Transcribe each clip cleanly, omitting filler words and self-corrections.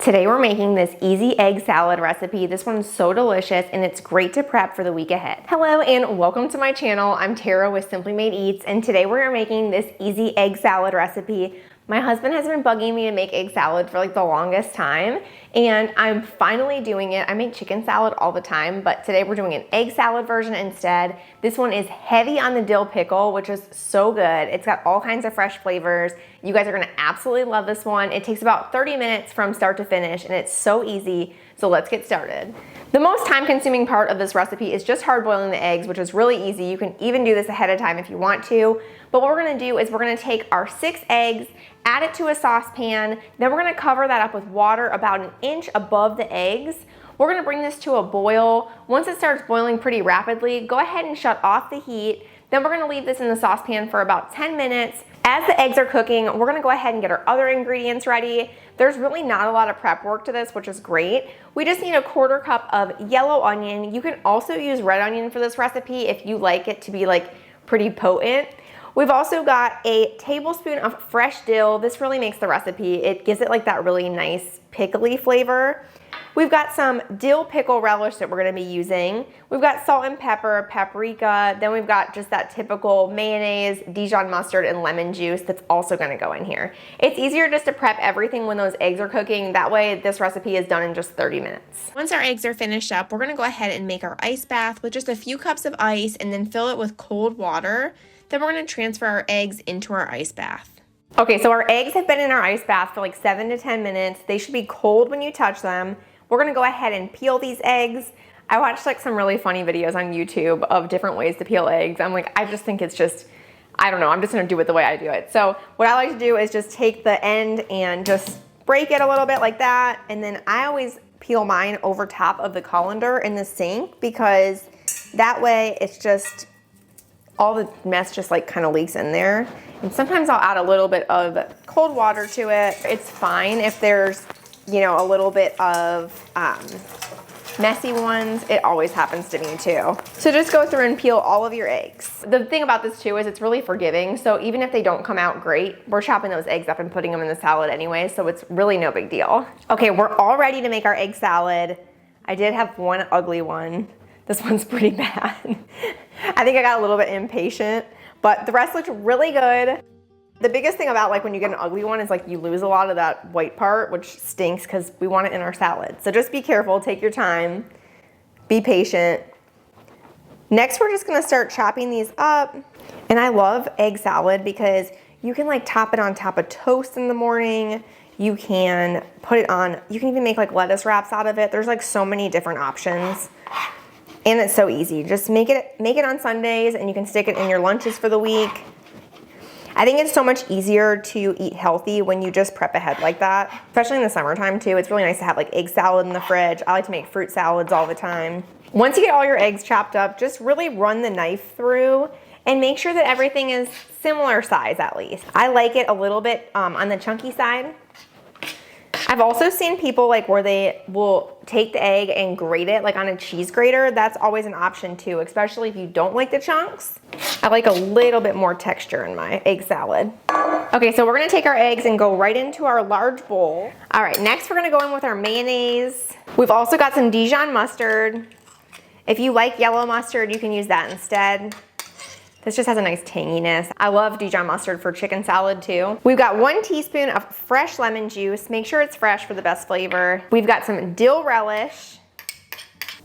Today we're making this easy egg salad recipe. This one's so delicious and it's great to prep for the week ahead. Hello and welcome to my channel. I'm Tara with Simply Made Eats, and today we're making this easy egg salad recipe. My husband has been bugging me to make egg salad for like the longest time, and I'm finally doing it. I make chicken salad all the time, but today we're doing an egg salad version instead. This one is heavy on the dill pickle, which is so good. It's got all kinds of fresh flavors. You guys are gonna absolutely love this one. It takes about 30 minutes from start to finish, and it's so easy, so let's get started. The most time-consuming part of this recipe is just hard boiling the eggs, which is really easy. You can even do this ahead of time if you want to. But what we're gonna do is we're gonna take our 6 eggs, add it to a saucepan, then we're gonna cover that up with water about an inch above the eggs. We're gonna bring this to a boil. Once it starts boiling pretty rapidly, go ahead and shut off the heat. Then we're gonna leave this in the saucepan for about 10 minutes. As the eggs are cooking, we're gonna go ahead and get our other ingredients ready. There's really not a lot of prep work to this, which is great. We just need a 1/4 cup of yellow onion. You can also use red onion for this recipe if you like it to be like pretty potent. We've also got a tablespoon of fresh dill. This really makes the recipe. It gives it like that really nice pickly flavor. We've got some dill pickle relish that we're gonna be using. We've got salt and pepper, paprika, then we've got just that typical mayonnaise, Dijon mustard, and lemon juice that's also gonna go in here. It's easier just to prep everything when those eggs are cooking. That way this recipe is done in just 30 minutes. Once our eggs are finished up, we're gonna go ahead and make our ice bath with just a few cups of ice and then fill it with cold water. Then we're gonna transfer our eggs into our ice bath. Okay, so our eggs have been in our ice bath for like 7 to 10 minutes. They should be cold when you touch them. We're gonna go ahead and peel these eggs. I watched like some really funny videos on YouTube of different ways to peel eggs. I'm like, I just think it's just, I don't know, I'm just gonna do it the way I do it. So what I like to do is just take the end and just break it a little bit like that. And then I always peel mine over top of the colander in the sink, because that way it's just, all the mess just like kind of leaks in there. And sometimes I'll add a little bit of cold water to it. It's fine if there's, you know, a little bit of messy ones. It always happens to me too. So just go through and peel all of your eggs. The thing about this too is it's really forgiving. So even if they don't come out great, we're chopping those eggs up and putting them in the salad anyway. So it's really no big deal. Okay, we're all ready to make our egg salad. I did have one ugly one. This one's pretty bad. I think I got a little bit impatient, but the rest looked really good. The biggest thing about like when you get an ugly one is like you lose a lot of that white part, which stinks because we want it in our salad. So just be careful, take your time, be patient. Next, we're just gonna start chopping these up. And I love egg salad because you can like top it on top of toast in the morning. You can put it on, you can even make like lettuce wraps out of it. There's like so many different options. And it's so easy. Just make it on Sundays and you can stick it in your lunches for the week. I think it's so much easier to eat healthy when you just prep ahead like that, especially in the summertime too. It's really nice to have like egg salad in the fridge. I like to make fruit salads all the time. Once you get all your eggs chopped up, just really run the knife through and make sure that everything is similar size at least. I like it a little bit on the chunky side. I've also seen people like where they will take the egg and grate it like on a cheese grater. That's always an option too, especially if you don't like the chunks. I like a little bit more texture in my egg salad. Okay, so we're gonna take our eggs and go right into our large bowl. All right, next we're gonna go in with our mayonnaise. We've also got some Dijon mustard. If you like yellow mustard, you can use that instead. This just has a nice tanginess. I love Dijon mustard for chicken salad too. We've got 1 teaspoon of fresh lemon juice. Make sure it's fresh for the best flavor. We've got some dill relish,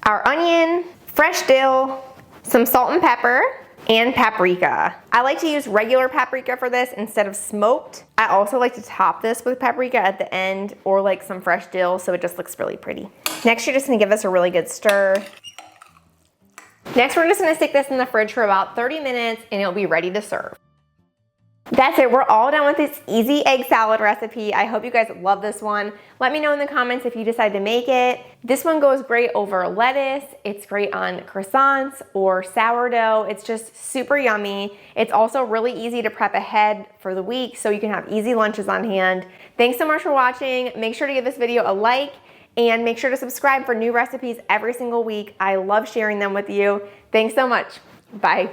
our onion, fresh dill, some salt and pepper, and paprika. I like to use regular paprika for this instead of smoked. I also like to top this with paprika at the end or like some fresh dill so it just looks really pretty. Next, you're just gonna give this a really good stir. Next, we're just gonna stick this in the fridge for about 30 minutes and it'll be ready to serve. That's it, we're all done with this easy egg salad recipe. I hope you guys love this one. Let me know in the comments if you decide to make it. This one goes great over lettuce. It's great on croissants or sourdough. It's just super yummy. It's also really easy to prep ahead for the week so you can have easy lunches on hand. Thanks so much for watching. Make sure to give this video a like and make sure to subscribe for new recipes every single week. I love sharing them with you. Thanks so much. Bye.